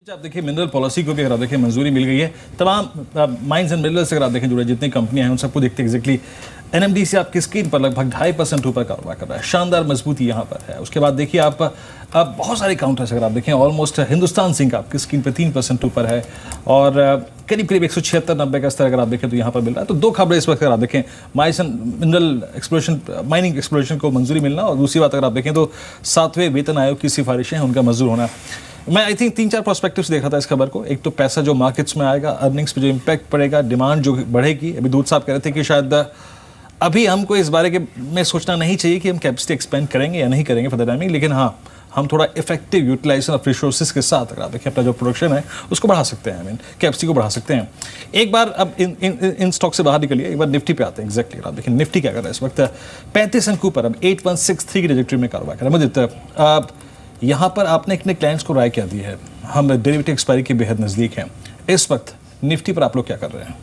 आप देखिए mineral policy को भी अगर आप देखिए मंजूरी मिल गई है। तमाम माइंस एंड मिनरल्स अगर आप देखें जुड़े जितनी कंपनियां हैं उन सबको देखते एग्जैक्टली एनएमडीसी आपकी स्क्रीन पर लगभग 2.5% ऊपर कारोबार कर रहा है। शानदार मजबूती यहाँ पर है। उसके बाद देखिए आप बहुत सारे काउंटर्स अगर आप देखें ऑलमोस्ट हिंदुस्तान जिंक आपकी स्क्रीन पर 3% ऊपर है और करीब करीब 176-90 का स्तर अगर आप देखें तो यहाँ पर मिल रहा है। तो दो खबरें इस वक्त अगर आप देखें mines and mineral exploration mining exploration को मंजूरी मिलना और दूसरी बात अगर आप देखें तो 7वें वेतन आयोग की सिफारिशें हैं उनका मंजूर होना। मैं आई थिंक 3-4 पर्सपेक्टिव्स देख रहा था इस खबर को। एक तो पैसा जो मार्केट्स में आएगा, अर्निंग्स पे जो इम्पैक्ट पड़ेगा, डिमांड जो बढ़ेगी। अभी दूध साहब कह रहे थे कि शायद अभी हमको इस बारे में सोचना नहीं चाहिए कि हम कैपेसिटी एक्सपेंड करेंगे या नहीं करेंगे फॉर द टाइमिंग, लेकिन हाँ हम थोड़ा इफेक्टिव यूटिलाइजेशन ऑफ रिसोर्सेज के साथ अगर आप देखिए अपना जो प्रोडक्शन है उसको बढ़ा सकते हैं। आई मीन कैपेसिटी को बढ़ा सकते हैं। एक बार अब इन स्टॉक से बाहर निकलिए, एक बार निफ्टी पे आते हैं। एग्जैक्टली आप देखिए निफ्टी क्या कर रहा है इस वक्त 35 अंकों पर अब 8163 की ट्रैजेक्टरी में कारोबार कर रहा है। मुझे यहाँ पर आपने अपने क्लाइंट्स को राय क्या दी है? हम डेरिवेटिव एक्सपायरी के बेहद नज़दीक हैं। इस वक्त निफ्टी पर आप लोग क्या कर रहे हैं?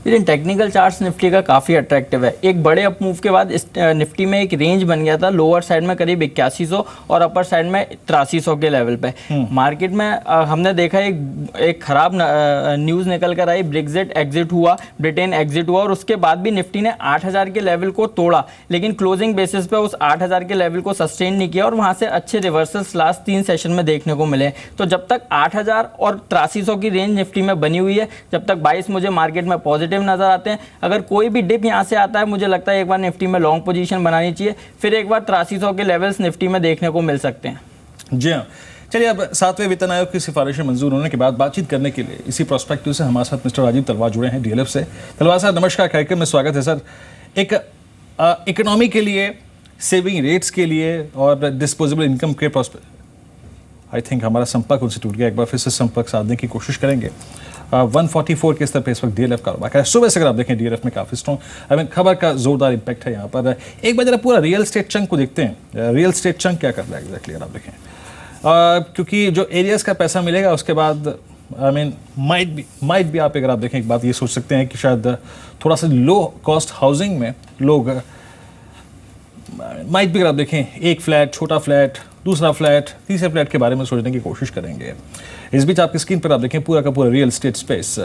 लेकिन टेक्निकल चार्ट्स निफ्टी का काफ़ी अट्रैक्टिव है। एक बड़े अप मूव के बाद इस निफ्टी में एक रेंज बन गया था, लोअर साइड में करीब 8100 और अपर साइड में 8300 के लेवल पे। मार्केट में हमने देखा एक खराब न्यूज़ निकल कर आई, ब्रेक्जिट एग्जिट हुआ, ब्रिटेन एग्जिट हुआ और उसके बाद भी निफ्टी ने 8000 के लेवल को तोड़ा, लेकिन क्लोजिंग बेसिस पे उस 8000 के लेवल को सस्टेन नहीं किया और वहाँ से अच्छे रिवर्सल्स लास्ट 3 सेशन में देखने को मिले। तो जब तक 8000 और 8300 की रेंज निफ्टी में बनी हुई है, जब तक 22 मुझे मार्केट में पॉजिटिव नजर आते हैं। अगर कोई भी डिप यहां से आता है, मुझे लगता है एक बार निफ्टी में लॉन्ग पोजीशन बनानी चाहिए, फिर एक बार 8300 के लेवल्स निफ्टी में देखने को मिल सकते हैं। जी हाँ, चलिए अब 7वें वेतन आयोग की सिफारिशें मंजूर होने के बाद बातचीत करने के लिए इसी प्रोस्पेक्टिव से हमारे साथ मिस्टर राजीव तलवार जुड़े हैं डीएलएफ से। तलवार सर नमस्कार, कार्यक्रम में स्वागत है सर। एक इकोनॉमी के लिए, सेविंग रेट्स के लिए और डिस्पोजेबल इनकम के प्रोस्पेक्ट, आई थिंक हमारा संपर्क उनसे टूट गया। एक बार फिर से संपर्क साधने की कोशिश करेंगे। 144 के स्तर पे इस वक्त डीएलएफ कारोबार कर रहा है। सुबह से अगर आप देखें डीएलएफ में काफ़ी स्ट्रॉन्ग, आई मीन खबर का जोरदार इम्पैक्ट है यहाँ पर। एक बार जरा पूरा रियल स्टेट चंक को देखते हैं। रियल स्टेट चंक क्या कर रहा है एग्जैक्टली अगर आप देखें, क्योंकि जो एरियाज़ का पैसा मिलेगा उसके बाद आई मीन माइट भी आप अगर आप देखें एक बात ये सोच सकते हैं कि शायद थोड़ा सा लो कॉस्ट हाउसिंग में लोग माइट भी अगर आप देखें एक फ्लैट, छोटा फ्लैट, दूसरा फ्लैट, तीसरे फ्लैट के बारे में सोचने की कोशिश करेंगे। इस बीच आपकी स्क्रीन पर आप देखें पूरा का पूरा real estate space,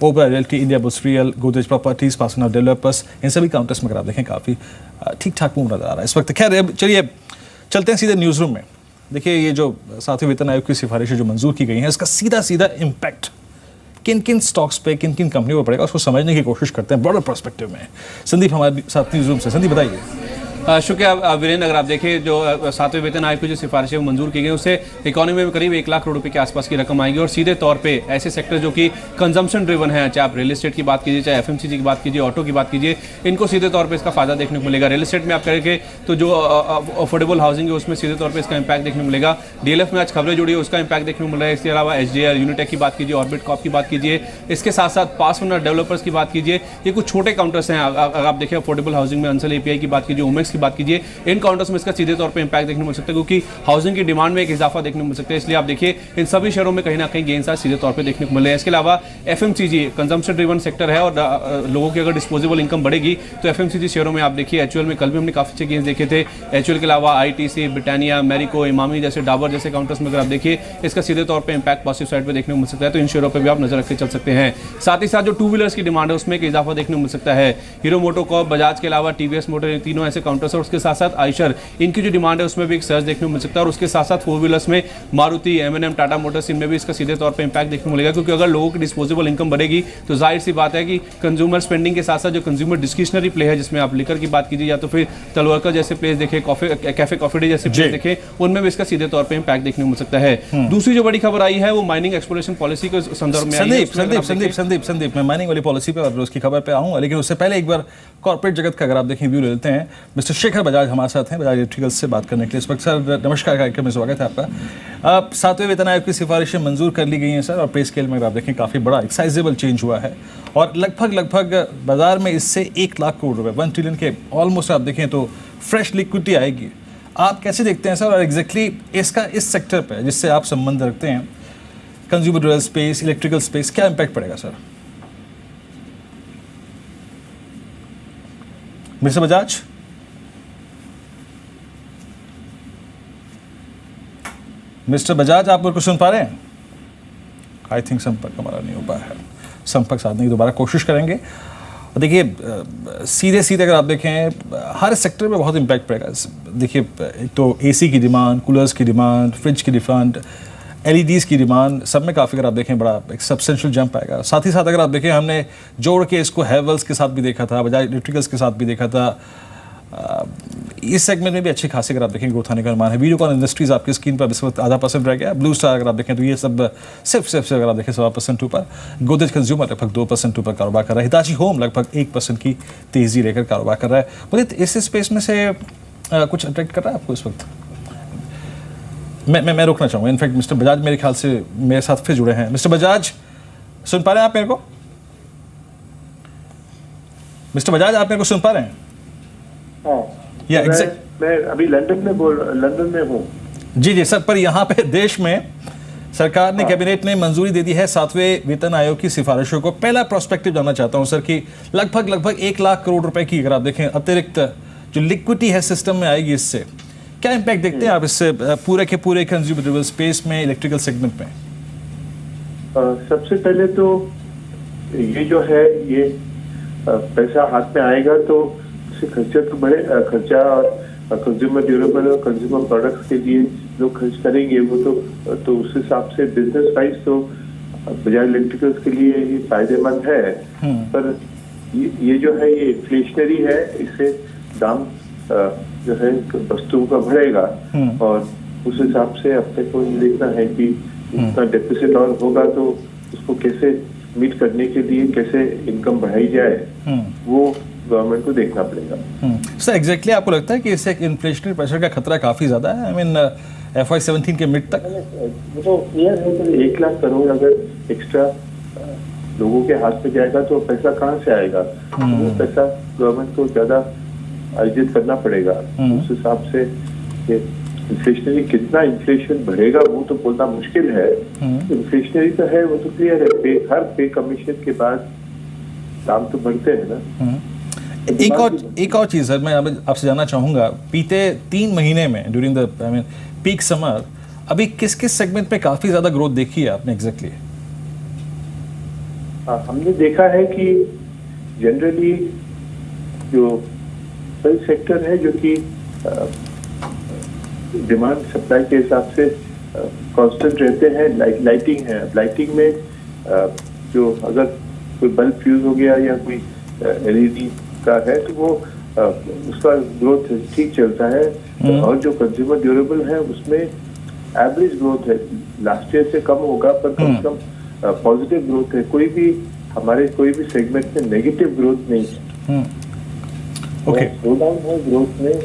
Oberoi realty, Indiabulls real, Godrej properties, पासना डेवलपर्स, इन सभी काउंटर्स में अगर आप देखें काफ़ी ठीक ठाक मूव नजर आ रहा है इस वक्त। खैर चलिए चलते हैं सीधे न्यूज़ रूम में। देखिए ये जो 7वें वेतन आयोग की सिफारिशें जो मंजूर की गई हैं इसका सीधा सीधा इम्पैक्ट किन किन स्टॉक्स पे, किन किन कंपनियों पर पड़ेगा उसको समझने की कोशिश करते हैं ब्रॉडर पर्सपेक्टिव में। संदीप हमारे साथ न्यूज़ रूम से। संदीप बताइए। शुक्रिया वीरेंद्र। अगर आप देखें जो 7वें वेतन आयोग की जो सिफारिशें मंजूर की गई उससे इकोनॉमी में करीब 1 लाख करोड़ रुपए के आसपास की रकम आएगी और सीधे तौर पे ऐसे सेक्टर जो कि कंजम्पशन ड्रिवन है, चाहे आप रियल एस्टेट की बात कीजिए, चाहे एफएमसीजी की बात कीजिए, ऑटो की बात कीजिए, इनको सीधे तौर पर इसका फायदा देखने को मिलेगा। रियल एस्टेट में आप करेंगे तो जो अफोर्डेबल हाउसिंग है उसमें सीधे तौर पर इसका इंपैक्ट देखने को मिलेगा। डीएलएफ में आज खबरें जुड़ी है उसका इंपैक्ट देखने को मिल रहा है। इसके अलावा एचडीएल, यूनिटेक की बात कीजिए, ऑर्बिट कॉप की बात कीजिए, इसके साथ साथ पास ओनर डेवलपर्स की बात कीजिए, ये कुछ छोटे काउंटर्स हैं। अगर आप देखें अफोर्डेबल हाउसिंग में अंसल एपीआई की बात कीजिए, ओमेक्स की बात कीजिए, इन काउंटर्स में इसका सीधे तौर पे इंपैक्ट देखने को मिल सकता है क्योंकि हाउसिंग की डिमांड में एक इजाफा देखने को मिल सकता है। इसलिए आप देखिए इन सभी शेयरों में कहीं ना कहीं गेंस आज सीधे तौर पे देखने को मिल रहे हैं। इसके अलावा एफएमसीजी कंजम्पशन ड्रिवन सेक्टर है और लोगों की अगर डिस्पोजेबल इनकम बढ़ेगी तो एफएमसीजी शेयरों में आप देखिए एचयूएल में कल भी हमने काफी अच्छे गेंस देखे थे। एचयूएल के अलावा आईटीसी, ब्रिटानिया, मैरिको, इमामी जैसे, डाबर जैसे काउंटर्स में अगर आप देखिए इसका सीधे तौर पर इंपैक्ट पॉजिटिव साइड पर देखने को मिल सकता है। तो इन शेयरों पर भी आप नजर रखते चल सकते हैं। साथ ही साथ जो 2 व्हीलर्स की डिमांड है उसमें एक इजाफा देखने को मिल सकता है। हीरो मोटोकॉर्प, बजाज के अलावा टीवीएस मोटर, तीनों ऐसे काउंटर्स है। उसके साथ साथ आयशर, इनकी जो डिमांड है उसमें भी एक सर्च देखने को मिल सकता है। और उसके साथ साथ 4 व्हीलर्स में मारुति, एमएनएम, टाटा मोटर्स, इनमें भी इसका सीधे तौर पे इंपैक्ट देखने को मिलेगा क्योंकि अगर लोगों की डिस्पोजेबल इनकम बढ़ेगी तो जाहिर सी बात है कि कंज्यूमर स्पेंडिंग के साथ साथ जो कंज्यूमर डिस्क्रिशनरी प्ले है, जिसमें आप लिकर की बात कीजिए या तो फिर तलवारकर जैसे प्लेस देखें, कैफे कॉफी डे जैसे प्लेस देखें, उनमें भी इसका सीधे तौर पर इंपैक्ट देखने को मिल सकता है। दूसरी जो बड़ी खबर आई है वो माइनिंग एक्सप्लोरेशन पॉलिसी के संदर्भ में। संदीप मैं माइनिंग वाली पॉलिसी पे और उसकी खबर पे आऊंगा, लेकिन उससे पहले एक बार कॉर्पोरेट जगत का अगर आप देखें व्यू ले लेते हैं। मिस्टर शेखर बजाज हमारे साथ हैं बजाज इलेक्ट्रिकल्स से बात करने के लिए इस वक्त। सर नमस्कार, कार्यक्रम में स्वागत है आपका। 7वें वेतन आयोग की सिफारिशें मंजूर कर ली गई हैं सर और पे स्केल में अगर आप देखें काफ़ी बड़ा एक्साइजेबल चेंज हुआ है और लगभग बाजार में इससे 1 लाख करोड़ रुपए, 1 ट्रिलियन के ऑलमोस्ट आप देखें तो फ्रेश लिक्विडिटी आएगी। आप कैसे देखते हैं सर और एग्जैक्टली इसका इस सेक्टर पर जिससे आप संबंध रखते हैं, consumer durable space, electrical space, क्या इम्पैक्ट पड़ेगा sir? Mister Bajaj. Mister Bajaj, आप मेरे को सुन पा रहे हैं? आई थिंक संपर्क हमारा नहीं हो पाया है, संपर्क साधने की दोबारा कोशिश करेंगे। और देखिए सीधे सीधे अगर आप देखें हर सेक्टर में बहुत इम्पैक्ट पड़ेगा। देखिए एक तो एसी की डिमांड, कूलर्स की डिमांड, फ्रिज की डिमांड, एलईडीज़ की डिमांड, सब में काफ़ी अगर आप देखें बड़ा एक सब्सटेंशियल जंप आएगा। साथ ही साथ अगर आप देखें हमने जोड़ के इसको हैवेल्स के साथ भी देखा था, बजाज इलेक्ट्रिकल्स के साथ भी देखा था। इस सेगमेंट में भी अच्छी खासी अगर आप देखें ग्रोथ आने का अनुमान है। वीडियोकॉन इंडस्ट्रीज आपकी स्क्रीन पर इस वक्त ½ % रह गया। ब्लू स्टार अगर आप देखें तो ये सब सिर्फ अगर आप देखें 1.25% ऊपर। गोदरेज कंज्यूमर लगभग 2% ऊपर कारोबार कर रहा है। हिताची होम लगभग 1% की तेजी लेकर कारोबार कर रहा है। बोले इस स्पेस में से कुछ अट्रैक्ट कर रहा है आपको इस वक्त? मैं रोकना चाहूँगा। इनफैक्ट मिस्टर बजाज मेरे ख्याल से मेरे साथ फिर जुड़े हैं। मिस्टर बजाज, सुन पा रहे हैं आप मेरे को? मिस्टर बजाज, आप मेरे को सुन पा रहे हैं? हाँ, या मैं अभी लंदन में हूँ। जी सर, पर यहाँ पे देश में सरकार ने कैबिनेट ने मंजूरी दे दी है 7वें वेतन आयोग की सिफारिशों को। पहला प्रोस्पेक्टिव जानना चाहता हूँ सर कि लगभग 1 लाख करोड़ रुपए की अगर आप देखें अतिरिक्त जो लिक्विडिटी है सिस्टम में आएगी, इससे क्या इम्पैक्ट देखते हैं आप इससे पूरे के पूरे कंज्यूमर ड्यूरेबल स्पेस में, इलेक्ट्रिकल सेगमेंट में? सबसे पहले तो ये जो है ये पैसा हाथ में आएगा तो उससे खर्चा तो बढ़े, खर्चा और कंज्यूमर ड्यूरेबल और कंज्यूमर प्रोडक्ट्स के लिए जो खर्च करेंगे वो तो उस हिसाब से बिजनेस वाइज तो बजाज इलेक्ट्रिकल्स के लिए ये फायदेमंद है। पर ये जो है ये इन्फ्लेशनरी है, इससे दाम जो है वस्तुओं का बढ़ेगा और उस हिसाब से अपने को देखना है कि इतना डेफिसिट और होगा तो उसको कैसे मीट करने के लिए कैसे इनकम बढ़ाई जाए, वो गवर्नमेंट को देखना पड़ेगा। सर एग्जैक्टली आपको लगता है कि इससे इन्फ्लेशनरी प्रेशर का खतरा काफी ज्यादा है? आई मीन FY17 के मिड तक वो तो क्लियर है कि 1 लाख करोड़ अगर एक्स्ट्रा लोगों के हाथ में जाएगा तो पैसा कहाँ से आएगा? तो वो पैसा गवर्नमेंट को ज्यादा अर्जित करना पड़ेगा। उस हिसाब से इन्फ्लेशनरी कितना इन्फ्लेशन बढ़ेगा वो तो बोलना मुश्किल है। इन्फ्लेशनरी तो है, वो तो क्लियर है। हर पे कमीशन के बाद दाम तो बढ़ते हैं ना। एक और चीज सर मैं आपसे जानना चाहूंगा, बीते 3 महीने में ड्यूरिंग द पीक समर अभी किस किस सेगमेंट में काफी ज्यादा ग्रोथ देखी है आपने एग्जैक्टली? हमने देखा है कि जनरली जो कई सेक्टर है जो कि डिमांड सप्लाई के हिसाब से कांस्टेंट रहते हैं। लाइटिंग है, लाइटिंग में जो अगर कोई बल्ब फ्यूज हो गया या कोई LED का है तो वो उसका ग्रोथ ठीक चलता है। और जो कंज्यूमर ड्यूरेबल है उसमें एवरेज ग्रोथ है, लास्ट ईयर से कम होगा पर कम से कम पॉजिटिव ग्रोथ है। कोई भी सेगमेंट में नेगेटिव ग्रोथ नहीं है। ओके, स्लो डाउन है ग्रोथ में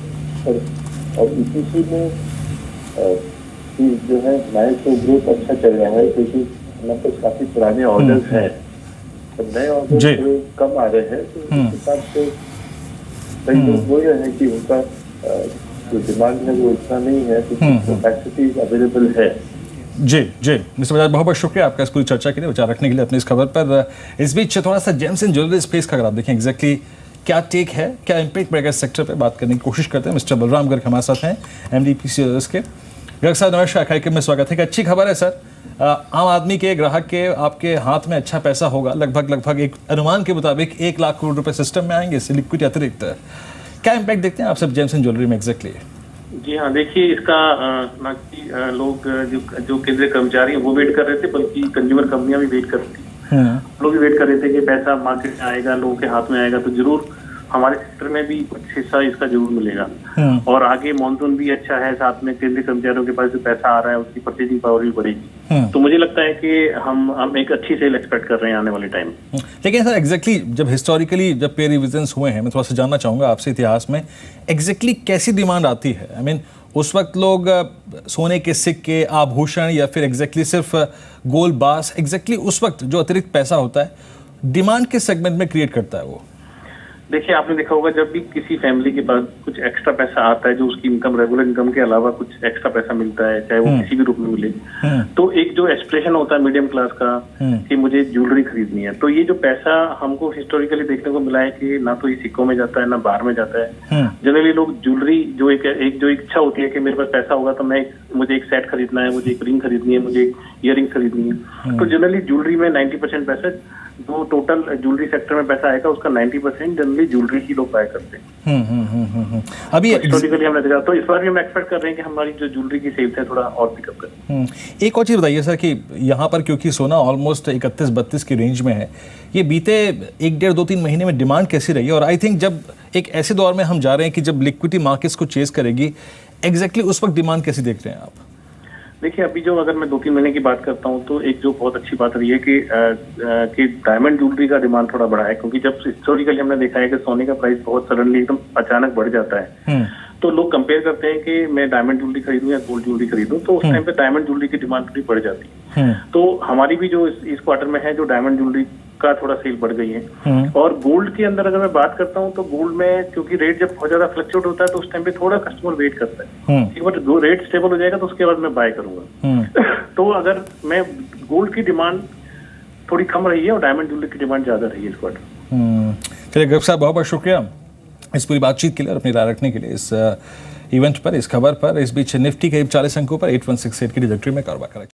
और इसी में जो है नए तो ग्रोथ अच्छा चल रहा है क्योंकि हमारे पास काफी पुराने ऑर्डर्स हैं, नए ऑर्डर कम आ रहे हैं तो उस हिसाब से कई लोग बोल रहे हैं कि उनका जो डिमांड है वो इतना नहीं है तो कैपेसिटी अवेलेबल है। जी मिस्टर बजाज, बहुत बहुत शुक्रिया आपका इस पूरी चर्चा के लिए, विचार रखने के लिए अपनी इस खबर पर। इस बीच थोड़ा सा जेम्स एंड ज्वेलरी स्पेस का अगर आप देखें एग्जैक्टली क्या टेक है, क्या इम्पैक्ट पड़ेगा इस सेक्टर पे, बात करने की कोशिश करते हैं। मिस्टर बलराम गर्ग हमारे साथ हैं, MD PCOS के। गर्ग साहब नमस्कार, कार्यक्रम में स्वागत है। एक अच्छी खबर है सर, आम आदमी के ग्राहक के आपके हाथ में अच्छा पैसा होगा, लगभग एक अनुमान के मुताबिक 1 लाख करोड़ रुपए सिस्टम में आएंगे इससे लिक्विडिटी अतिरिक्त। क्या इम्पैक्ट देखते हैं आप सब जेम्स एंड ज्वेलरी में एग्जैक्टली? जी हाँ, देखिए इसका ना कि लोग जो केंद्रीय कर्मचारी हैं वो वेट कर रहे थे, बल्कि कंज्यूमर कंपनियां भी वेट कर रही थी। लोग भी वेट कर रहे थे कि पैसा मार्केट में आएगा, लोगों के हाथ में आएगा तो जरूर हमारे सेक्टर में भी कुछ हिस्सा इसका जरूर मिलेगा। और आगे मानसून भी अच्छा है, साथ में केंद्रीय कर्मचारियों के पास जो पैसा आ रहा है उसकी परचेजिंग पावर भी बढ़ेगी। तो मुझे लगता है कि हम एक अच्छी सेल एक्सपेक्ट कर रहे हैं आने वाले टाइम। लेकिन सर एग्जैक्टली जब हिस्टोरिकली जब पे रिविजन्स हुए हैं, मैं थोड़ा सा जानना चाहूंगा आपसे इतिहास में एग्जैक्टली कैसी डिमांड आती है? आई मीन उस वक्त लोग सोने के सिक्के, आभूषण या फिर एग्जैक्टली सिर्फ गोल्ड बार्स, एग्जैक्टली उस वक्त जो अतिरिक्त पैसा होता है डिमांड किस सेगमेंट में क्रिएट करता है वो? देखिए, आपने देखा होगा जब भी किसी फैमिली के पास कुछ एक्स्ट्रा पैसा आता है, जो उसकी इनकम रेगुलर इनकम के अलावा कुछ एक्स्ट्रा पैसा मिलता है, चाहे वो किसी भी रूप में मिले, तो एक जो एक्सप्रेशन होता है मीडियम क्लास का कि मुझे ज्वेलरी खरीदनी है, तो ये जो पैसा हमको हिस्टोरिकली देखने को मिला है कि ना तो ये सिक्कों में जाता है ना बाहर में जाता है। जनरली लोग ज्वेलरी जो एक जो इच्छा होती है कि मेरे पास पैसा होगा तो मुझे एक सेट खरीदना है, मुझे एक रिंग खरीदनी है, मुझे एक ईयरिंग खरीदनी है, तो जनरली ज्वेलरी में 90% पैसा, जो टोटल ज्वेलरी सेक्टर में पैसा आएगा उसका 90% जनरली ज्वेलरी ही लोग बाय करते हैं। अभी हिस्टोरिकली हमने देखा, तो इस बार भी हम एक्सपेक्ट कर रहे हैं कि हमारी जो ज्वेलरी की सेल्स है थोड़ा और पिकअप करें। एक और चीज़ बताइए सर कि यहाँ पर क्योंकि सोना ऑलमोस्ट 31-32 की रेंज में है, ये बीते 1-1.5-2-3 महीने में डिमांड कैसी रही है? और आई थिंक जब एक ऐसे दौर में हम जा रहे हैं कि जब लिक्विडिटी मार्केट्स को चेज करेगी, एग्जैक्टली उस वक्त डिमांड कैसी देख रहे हैं आप? देखिए, अभी जो अगर मैं 2-3 महीने की बात करता हूँ तो एक जो बहुत अच्छी बात रही है कि डायमंड ज्वेलरी का डिमांड थोड़ा बढ़ा है, क्योंकि जब हिस्टोरिकली हमने देखा है कि सोने का प्राइस बहुत सडनली एकदम अचानक बढ़ जाता है, तो लोग कंपेयर करते हैं कि मैं डायमंड ज्वेलरी खरीदूं या गोल्ड ज्वेलरी खरीदूं, तो उस टाइम पे डायमंड ज्वेलरी की डिमांड थोड़ी बढ़ जाती है। तो हमारी भी जो इस क्वार्टर में है, जो डायमंड ज्वेलरी का थोड़ा सेल बढ़ गई है। और गोल्ड के अंदर अगर मैं बात करता हूं तो गोल्ड में क्योंकि रेट जब बहुत ज्यादा फ्लक्चुएट होता है तो उस टाइम पे थोड़ा कस्टमर वेट करता है, एक बार जो रेट स्टेबल हो जाएगा तो उसके बाद मैं बाय करूंगा। तो अगर मैं गोल्ड की डिमांड थोड़ी कम रही है और डायमंड ज्वेलरी की डिमांड ज्यादा रही है इस क्वार्टर। चलिए गर्ग साहब, बहुत बहुत शुक्रिया इस पूरी बातचीत के लिए और अपनी राय रखने के लिए इस इवेंट पर, इस खबर पर। इस बीच निफ्टी करीब 40 अंकों पर 8168 की ट्रैजेक्टरी में कारोबार कर रहा है।